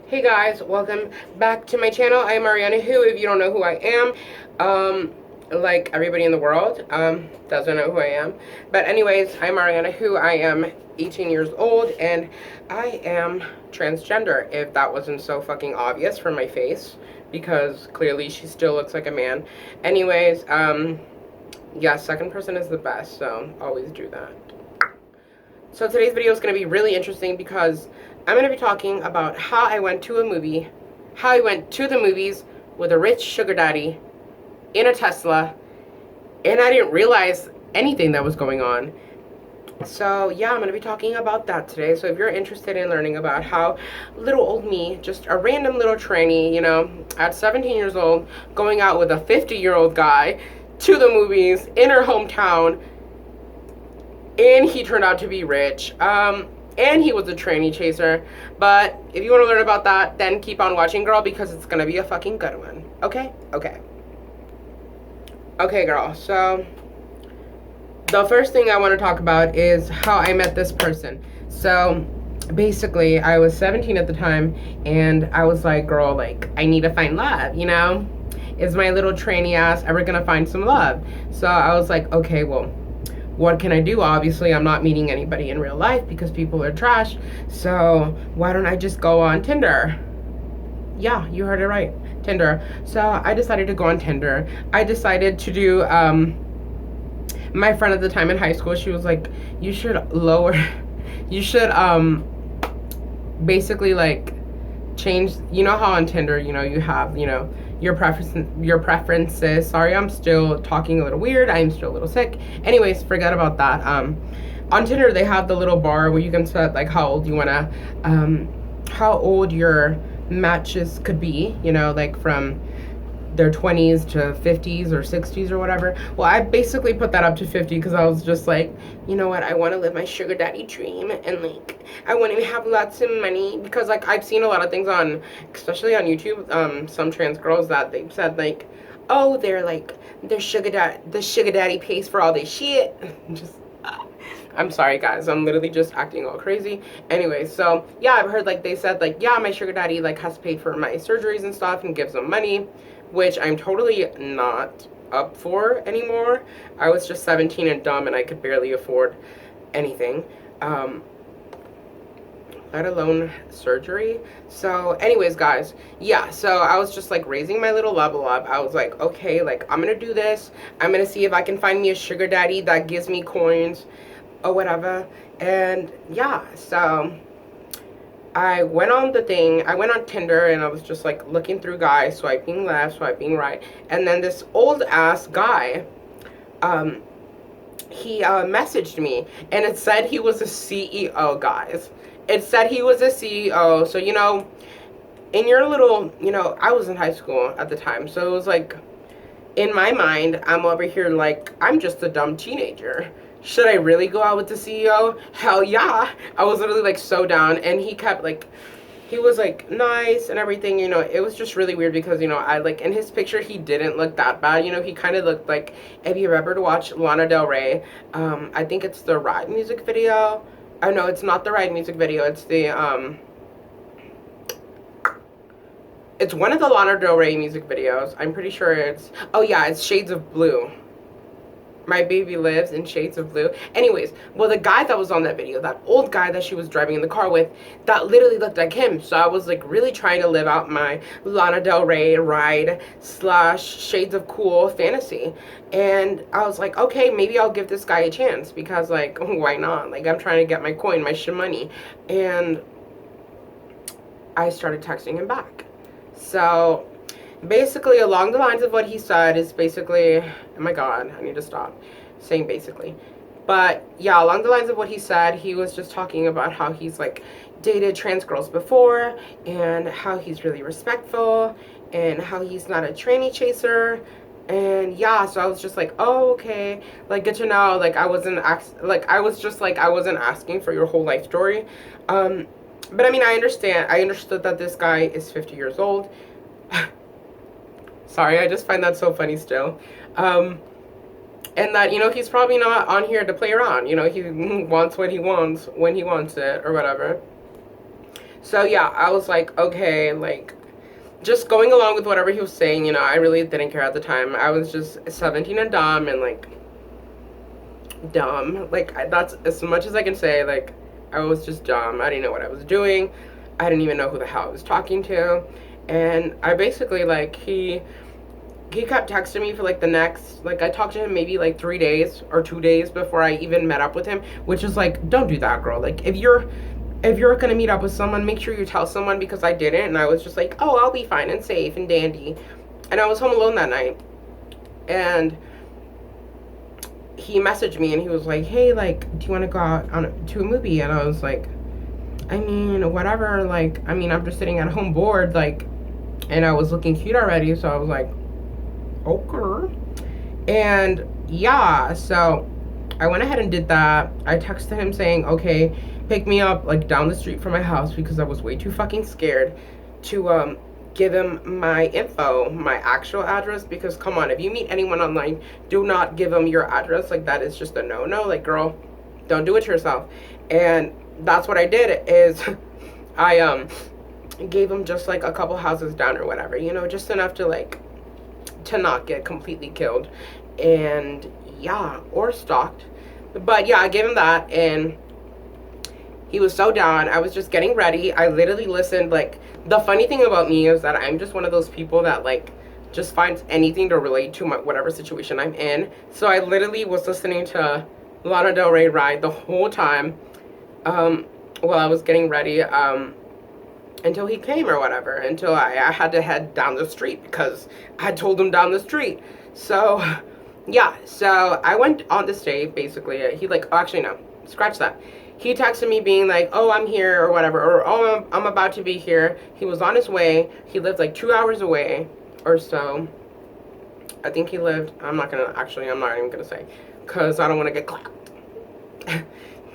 Hey guys, welcome back to my channel. I'm Mariana who, if you don't know who I am, like everybody in the world, doesn't know who I am. But anyways, I'm Mariana who, I am 18 years old, and I am transgender, if that wasn't so fucking obvious from my face, because clearly she still looks like a man. Anyways, yeah, second person is the best, so always do that. So today's video is going to be really interesting because I'm going to be talking about how I went to a movie, how I went to the movies with a rich sugar daddy in a Tesla, and I didn't realize anything that was going on. So yeah, I'm going to be talking about that today. So if you're interested in learning about how little old me, just a random little tranny, you know, at 17 years old, going out with a 50-year-old guy to the movies in her hometown, and he turned out to be rich, and he was a tranny chaser. But if you want to learn about that, then keep on watching, girl, because it's gonna be a fucking good one. Okay girl, so the first thing I want to talk about is how I met this person. So basically, I was 17 at the time, and I was like, girl, like, I need to find love, you know? Is my little tranny ass ever gonna find some love? So I was like, okay, well, what can I do? Obviously, I'm not meeting anybody in real life because people are trash. So why don't I just go on Tinder? Yeah, you heard it right. Tinder. So I decided to go on Tinder. I decided to do, my friend at the time in high school, she was like, you should lower, you should, basically like change, you know how on Tinder, you know, you have, you know, your preferences. Sorry, I'm still talking a little weird. I'm still a little sick. Anyways, forget about that. On Tinder, they have the little bar where you can set like how old you wanna, how old your matches could be. You know, like from their 20s to 50s or 60s or whatever. Well, I basically put that up to 50 because I was just like, you know what, I want to live my sugar daddy dream, and like I want to have lots of money, because like I've seen a lot of things on, especially on YouTube, some trans girls that they've said like, oh, they're like, their sugar daddy, the sugar daddy pays for all this shit. Just I'm sorry guys, I'm literally just acting all crazy. Anyway, so yeah, I've heard like they said like, yeah, my sugar daddy like has paid for my surgeries and stuff and gives them money, which I'm totally not up for anymore. I was just 17 and dumb, and I could barely afford anything, let alone surgery. So anyways guys, yeah, so I was just like raising my little level up. I was like, okay, like I'm gonna do this. I'm gonna see if I can find me a sugar daddy that gives me coins or whatever. And yeah, so I went on the thing, I went on Tinder, and I was just like looking through guys, swiping left, swiping right, and then this old ass guy, he messaged me, and it said he was a CEO, guys. It said he was a CEO, so you know, in your little, you know, I was in high school at the time, so it was like, in my mind, I'm over here like, I'm just a dumb teenager. Should I really go out with the CEO? Hell yeah. I was literally like so down, and he kept like, he was like nice and everything, you know. It was just really weird because, you know, I like in his picture he didn't look that bad, you know. He kind of looked like, if you ever watched Lana Del Rey, I think it's the Ride music video. Oh no, it's not the Ride music video, it's the it's one of the Lana Del Rey music videos. I'm pretty sure it's, oh yeah, it's Shades of Blue. My baby lives in shades of blue. Anyways, well, the guy that was on that video, that old guy that she was driving in the car with, that literally looked like him. So I was like really trying to live out my Lana Del Rey Ride / Shades of Cool fantasy. And I was like, okay, maybe I'll give this guy a chance, because like, why not? Like, I'm trying to get my coin, my money. And I started texting him back. So basically, along the lines of what he said is basically, oh my god, I need to stop saying basically. But yeah, along the lines of what he said, he was just talking about how he's like dated trans girls before, and how he's really respectful, and how he's not a tranny chaser. And yeah, so I was just like, oh, okay, like, good to know. Like, I wasn't I wasn't asking for your whole life story. But I mean, I understood that this guy is 50 years old. Sorry, I just find that so funny still. And that, you know, he's probably not on here to play around. You know, he wants what he wants when he wants it, or whatever. So yeah, I was like, okay, like just going along with whatever he was saying. I really didn't care at the time. I was just 17 and dumb, and like dumb. Like that's as much as I can say. Like I was just dumb. I didn't know what I was doing. I didn't even know who the hell I was talking to. And I basically like he kept texting me for like the next, like I talked to him maybe like 3 days or 2 days before I even met up with him, which is like, don't do that, girl. Like if you're gonna meet up with someone, make sure you tell someone, because I didn't, and I was just like, oh, I'll be fine and safe and dandy. And I was home alone that night, and he messaged me and he was like, hey, like, do you want to go out to a movie? And I was like, I mean, whatever. Like, I mean, I'm just sitting at home bored, like, and I was looking cute already, so I was like, okay. And yeah, so I went ahead and did that. I texted him saying, okay, pick me up like down the street from my house, because I was way too fucking scared to give him my info, my actual address, because come on, if you meet anyone online, do not give them your address. Like that is just a no-no. Like, girl, don't do it to yourself. And that's what I did is I gave him just like a couple houses down or whatever, just enough to like to not get completely killed, and yeah, or stalked. But yeah, I gave him that, and he was so down. I was just getting ready. I literally listened. Like, the funny thing about me is that I'm just one of those people that like just finds anything to relate to my whatever situation I'm in. So I literally was listening to Lana Del Rey Ride the whole time, while I was getting ready, until he came or whatever, until I had to head down the street because I had told him down the street. So yeah, so I went on this date. Basically, he like, oh, actually no, scratch that. He texted me being like, oh, I'm here or whatever, or oh, I'm about to be here. He was on his way. He lived like 2 hours away or so. I think he lived, I'm not even gonna say, because I don't want to get clapped.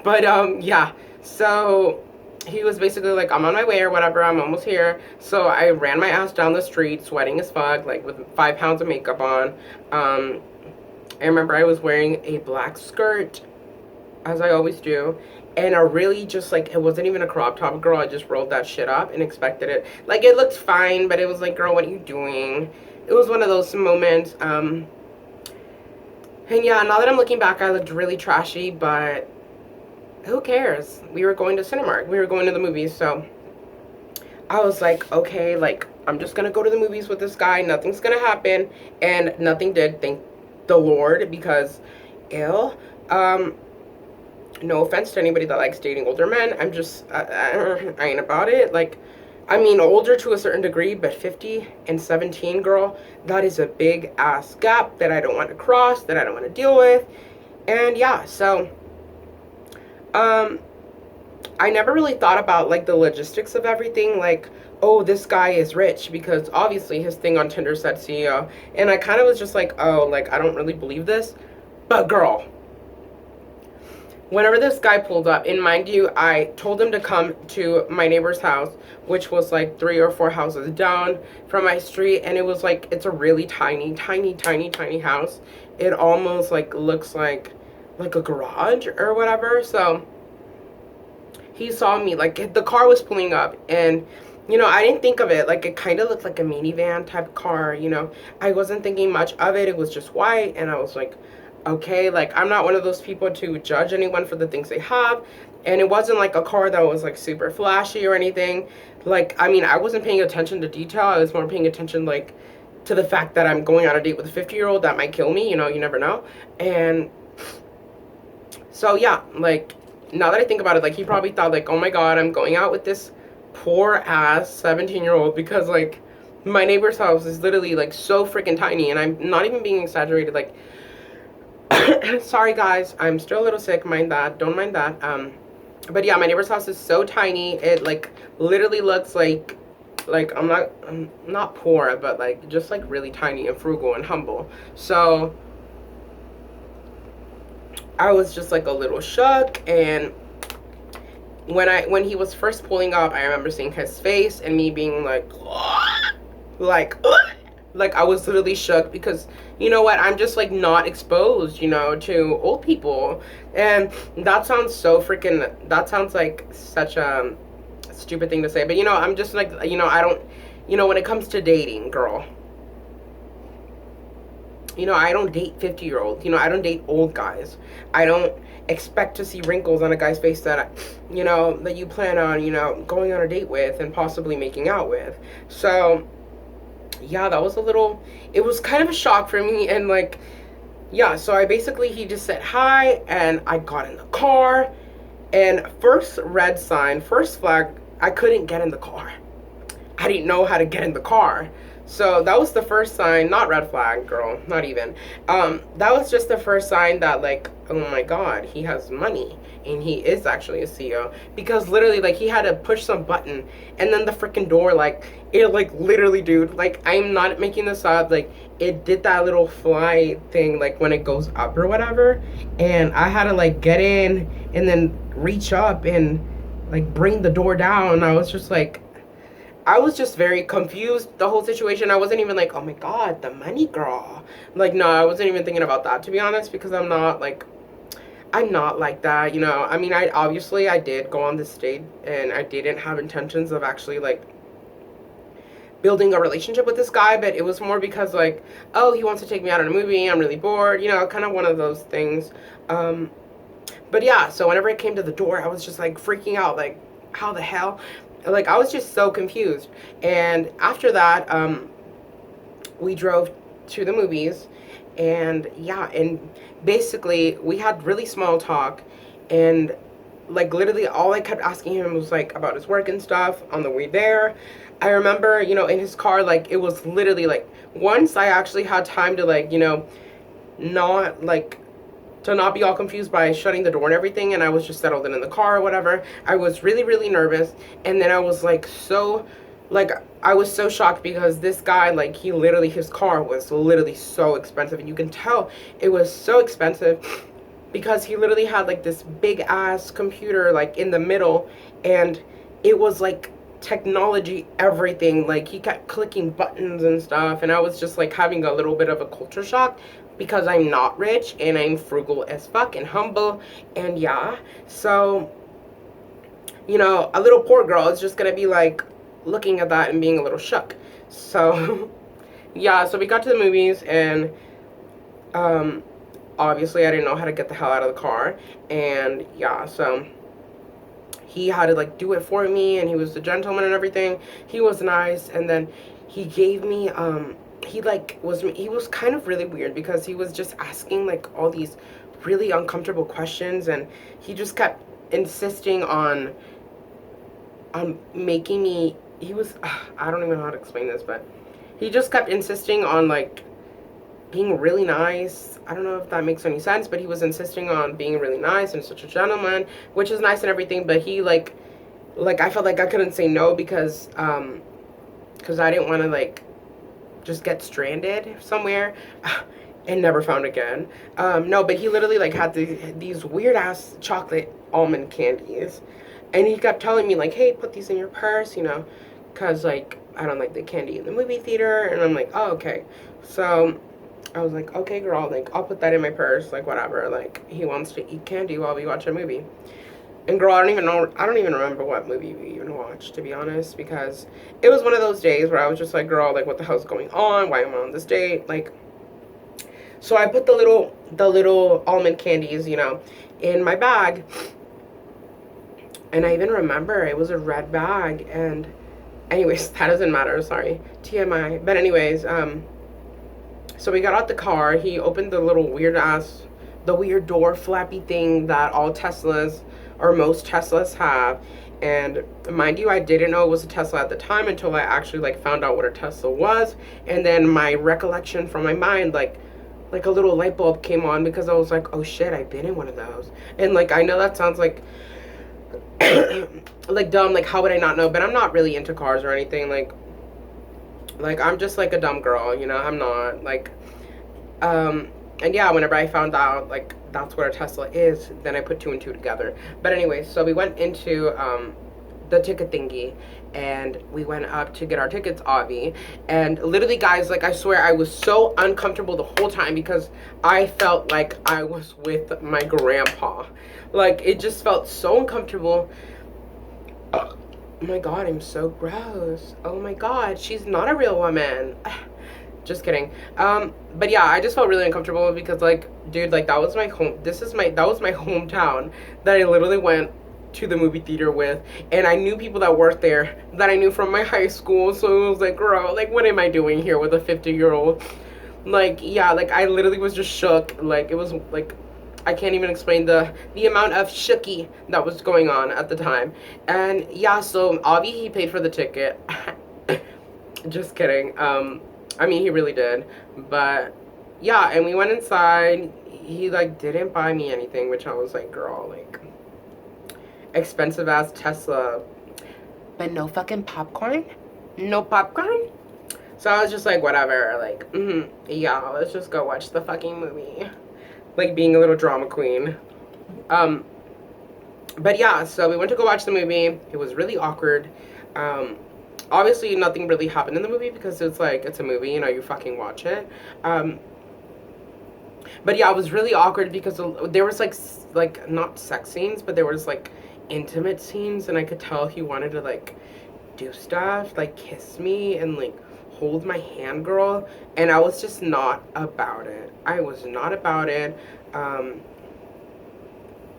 But yeah, so he was basically like, I'm on my way or whatever, I'm almost here. So I ran my ass down the street, sweating as fuck, like with 5 pounds of makeup on. I remember I was wearing a black skirt, as I always do, and a really just like, it wasn't even a crop top, girl. I just rolled that shit up and expected it. Like, it looked fine, but it was like, girl, what are you doing? It was one of those moments. And yeah, now that I'm looking back, I looked really trashy, but who cares? We were going to Cinemark. We were going to the movies, so I was like, okay, like, I'm just gonna go to the movies with this guy. Nothing's gonna happen. And nothing did, thank the Lord, because ew. No offense to anybody that likes dating older men. I'm just, I ain't about it. Like, I mean, older to a certain degree, but 50 and 17, girl, that is a big ass gap that I don't want to cross, that I don't want to deal with. And yeah, so I never really thought about like the logistics of everything, like, oh, this guy is rich, because obviously his thing on Tinder said CEO, and I kind of was just like, oh, like, I don't really believe this. But girl, whenever this guy pulled up, and mind you, I told him to come to my neighbor's house, which was like 3 or 4 houses down from my street, and it was like, it's a really tiny, tiny, tiny, tiny house. It almost like looks like a garage or whatever. So he saw me, like, the car was pulling up, and I didn't think of it, like, it kind of looked like a minivan type car. I wasn't thinking much of it. It was just white, and I was like, okay, like, I'm not one of those people to judge anyone for the things they have. And it wasn't like a car that was like super flashy or anything. Like, I mean, I wasn't paying attention to detail. I was more paying attention like to the fact that I'm going on a date with a 50-year-old that might kill me. You never know. And so yeah, like, now that I think about it, like, he probably thought like, oh my god, I'm going out with this poor ass 17-year-old, because like my neighbor's house is literally like so freaking tiny, and I'm not even being exaggerated. Like, sorry guys, I'm still a little sick, mind that, don't mind that. But yeah, my neighbor's house is so tiny. It like literally looks like I'm not poor, but like just like really tiny and frugal and humble. So I was just like a little shook. And when he was first pulling up, I remember seeing his face and me being like like I was literally shook, because you know what, I'm just like not exposed, to old people. And that sounds so freaking, that sounds like such a stupid thing to say, but you know, I'm just like, you know, I don't, you know, when it comes to dating, girl, you know, I don't date 50-year-olds. You know, I don't date old guys. I don't expect to see wrinkles on a guy's face that, you know, that you plan on, you know, going on a date with and possibly making out with. So, yeah, that was a little, it was kind of a shock for me. And like, yeah, so I basically, he just said hi and I got in the car. And first red sign, first flag, I couldn't get in the car. I didn't know how to get in the car. So that was the first sign, not red flag, girl, not even. That was just the first sign that, like, oh my God, he has money and he is actually a CEO. Because literally, like, he had to push some button and then the freaking door, like, it, like, literally, dude, like, I'm not making this up, like, it did that little fly thing, like, when it goes up or whatever. And I had to, like, get in and then reach up and, like, bring the door down. I was just like, I was just very confused, the whole situation. I wasn't even like, oh my God, the money girl. Like, no, I wasn't even thinking about that, to be honest, because I'm not like that, you know. I mean, I did go on this date and I didn't have intentions of actually like building a relationship with this guy, but it was more because like, oh, he wants to take me out on a movie, I'm really bored, you know, kind of one of those things. But yeah, so whenever it came to the door, I was just like freaking out, like, how the hell? Like, I was just so confused. And after that, we drove to the movies, and yeah, and basically we had really small talk, and like literally all I kept asking him was like about his work and stuff on the way there. I remember, you know, in his car, like, it was literally like, once I actually had time to, like, you know, not like, to not be all confused by shutting the door and everything, and I was just settled in the car or whatever. I was really, really nervous, and then I was like, so, like, I was so shocked because this guy, like, he literally, his car was literally so expensive, and you can tell it was so expensive because he literally had like this big ass computer like in the middle, and it was like technology everything, like he kept clicking buttons and stuff, and I was just like having a little bit of a culture shock because I'm not rich and I'm frugal as fuck and humble, and yeah, so, you know, a little poor girl is just gonna be like looking at that and being a little shook. So yeah, so we got to the movies, and obviously I didn't know how to get the hell out of the car, and yeah, so he had to like do it for me, and he was a gentleman and everything. He was nice, and then he gave me he was kind of really weird because he was just asking like all these really uncomfortable questions, and he just kept insisting on making me, he was I don't even know how to explain this, but he just kept insisting on like being really nice. I don't know if that makes any sense, but he was insisting on being really nice and such a gentleman, which is nice and everything, but he like I felt like I couldn't say no because I didn't want to like just get stranded somewhere and never found again. No, but he literally like had these weird ass chocolate almond candies, and he kept telling me like, hey, put these in your purse, you know, because like I don't like the candy in the movie theater. And I'm like, oh, okay. So I was like, okay, girl, like, I'll put that in my purse, like, whatever. Like, he wants to eat candy while we watch a movie. And girl, I don't even remember what movie we even watched, to be honest, because it was one of those days where I was just like, girl, like, what the hell's going on? Why am I on this date? Like, so I put the little almond candies, you know, in my bag. And I even remember it was a red bag. And anyways, that doesn't matter, sorry, TMI. But anyways, so we got out the car. He opened the little weird door flappy thing that all Teslas, or most Teslas, have. And mind you, I didn't know it was a Tesla at the time until I actually like found out what a Tesla was. And then my recollection from my mind, like a little light bulb came on, because I was like, oh shit, I've been in one of those. And like, I know that sounds like like dumb, like how would I not know? But I'm not really into cars or anything. Like I'm just like a dumb girl, you know. I'm not like and yeah, whenever I found out like that's what a Tesla is, then I put two and two together. But anyway, so we went into the ticket thingy, and we went up to get our tickets, Avi. And literally, guys, like, I swear I was so uncomfortable the whole time because I felt like I was with my grandpa. Like, it just felt so uncomfortable. Oh my god, I'm so gross. Oh my god, she's not a real woman. Just kidding. But yeah, I just felt really uncomfortable because like, dude, like that was my home. That was my hometown that I literally went to the movie theater with, and I knew people that worked there that I knew from my high school. So it was like, girl, like what am I doing here with a 50-year-old? Like, yeah, like I literally was just shook. Like it was like I can't even explain the amount of shooky that was going on at the time. And yeah, so Avi, he paid for the ticket. Just kidding. I mean, he really did. But yeah, and we went inside. He like didn't buy me anything, which I was like, girl, like expensive ass Tesla, but no fucking popcorn. No popcorn. So I was just like, whatever. Like, yeah, let's just go watch the fucking movie. Like being a little drama queen. But yeah, so we went to go watch the movie. It was really awkward. Obviously nothing really happened in the movie because it's like, it's a movie, you know, you fucking watch it. But yeah, it was really awkward because there was like not sex scenes, but there was like intimate scenes, and I could tell he wanted to like do stuff, like kiss me and like hold my hand, girl, and I was just not about it. I was not about it.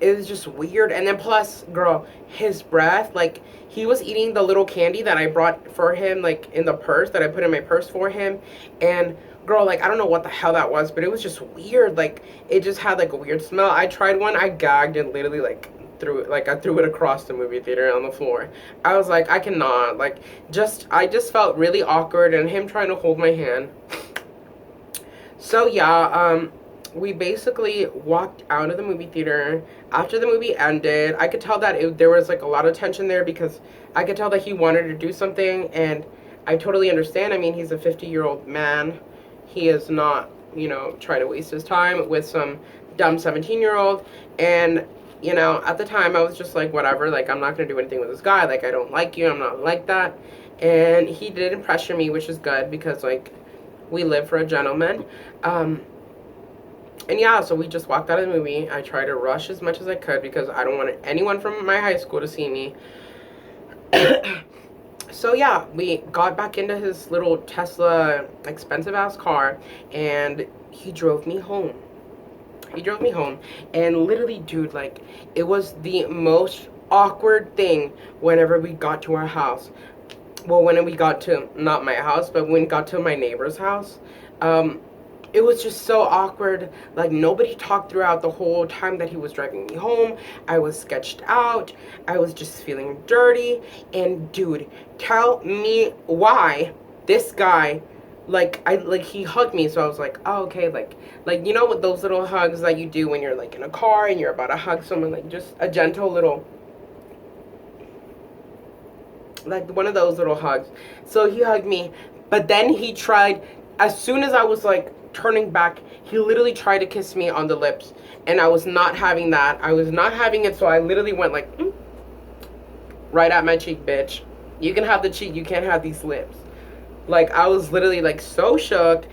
It was just weird. And then plus, girl, his breath, like he was eating the little candy that I brought for him, like in the purse that I put in my purse for him. And girl, like I don't know what the hell that was, but it was just weird. Like it just had like a weird smell. I tried one, I gagged and literally like I threw it across the movie theater on the floor. I was like, I cannot, like I just felt really awkward, and him trying to hold my hand. So yeah, we basically walked out of the movie theater. After the movie ended, I could tell that there was like a lot of tension there because I could tell that he wanted to do something, and I totally understand. I mean, he's a 50-year-old man. He is not, you know, trying to waste his time with some dumb 17-year-old. And, you know, at the time I was just like, whatever, like I'm not going to do anything with this guy. Like, I don't like you. I'm not like that. And he didn't pressure me, which is good because, like, we live for a gentleman. And yeah, so we just walked out of the movie. I tried to rush as much as I could because I don't want anyone from my high school to see me. So yeah, we got back into his little Tesla expensive ass car, and he drove me home. He drove me home, and literally, dude, like it was the most awkward thing whenever we got to our house. Well, when we got to, not my house, but when we got to my neighbor's house. It was just so awkward. Like nobody talked throughout the whole time that he was driving me home. I was sketched out. I was just feeling dirty. And dude, tell me why this guy, like he hugged me. So I was like, oh, okay, like you know what, those little hugs that you do when you're like in a car and you're about to hug someone, like just a gentle little, like one of those little hugs. So he hugged me, but then he tried, as soon as I was like turning back, he literally tried to kiss me on the lips, and I was not having that. I was not having it, so I literally went like, right at my cheek, bitch. You can have the cheek, you can't have these lips. Like, I was literally like so shook.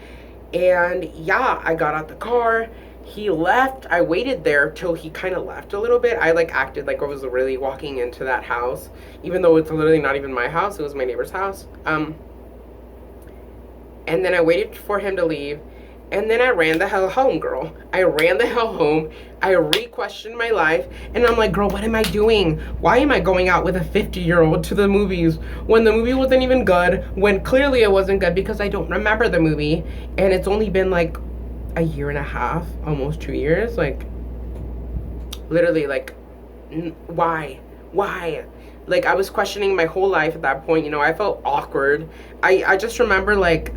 And yeah, I got out the car. He left. I waited there till he kind of left a little bit. I like acted like I was really walking into that house, even though it's literally not even my house. It was my neighbor's house. And then I waited for him to leave. And then I ran the hell home, girl. I ran the hell home. I re-questioned my life. And I'm like, girl, what am I doing? Why am I going out with a 50-year-old to the movies when the movie wasn't even good? When clearly it wasn't good because I don't remember the movie. And it's only been like a year and a half, almost 2 years. Like, literally, like, why? Why? Like, I was questioning my whole life at that point. You know, I felt awkward. I just remember, like,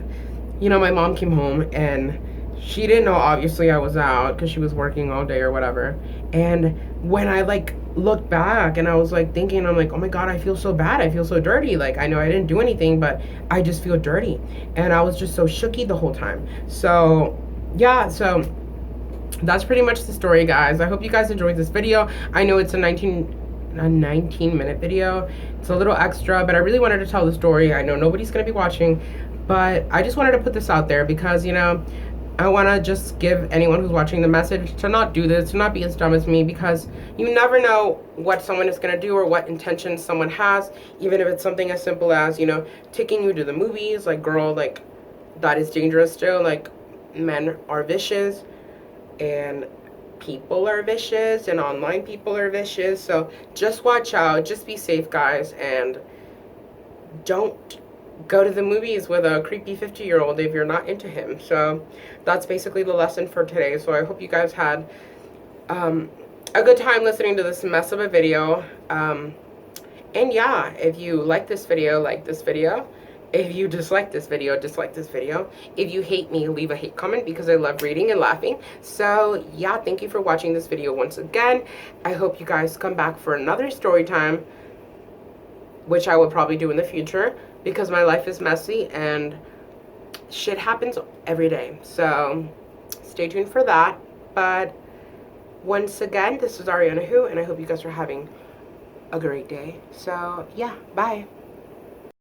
you know, my mom came home and she didn't know, obviously, I was out because she was working all day or whatever. And when I like looked back and I was like thinking, I'm like, oh my God, I feel so bad. I feel so dirty. Like, I know I didn't do anything, but I just feel dirty. And I was just so shooky the whole time. So yeah, so that's pretty much the story, guys. I hope you guys enjoyed this video. I know it's a 19-minute video. It's a little extra, but I really wanted to tell the story. I know nobody's gonna be watching, but I just wanted to put this out there because, you know, I want to just give anyone who's watching the message to not do this, to not be as dumb as me, because you never know what someone is going to do or what intentions someone has, even if it's something as simple as, you know, taking you to the movies. Like, girl, like, that is dangerous still. Like, men are vicious, and people are vicious, and online people are vicious. So just watch out, just be safe, guys, and don't go to the movies with a creepy 50-year-old if you're not into him. So that's basically the lesson for today. So I hope you guys had a good time listening to this mess of a video. And yeah, if you like this video, like this video. If you dislike this video, dislike this video. If you hate me, leave a hate comment, because I love reading and laughing. So yeah, thank you for watching this video once again. I hope you guys come back for another story time, which I will probably do in the future, because my life is messy and shit happens every day. So stay tuned for that. But once again, this is Ariana Who, and I hope you guys are having a great day. So yeah, bye.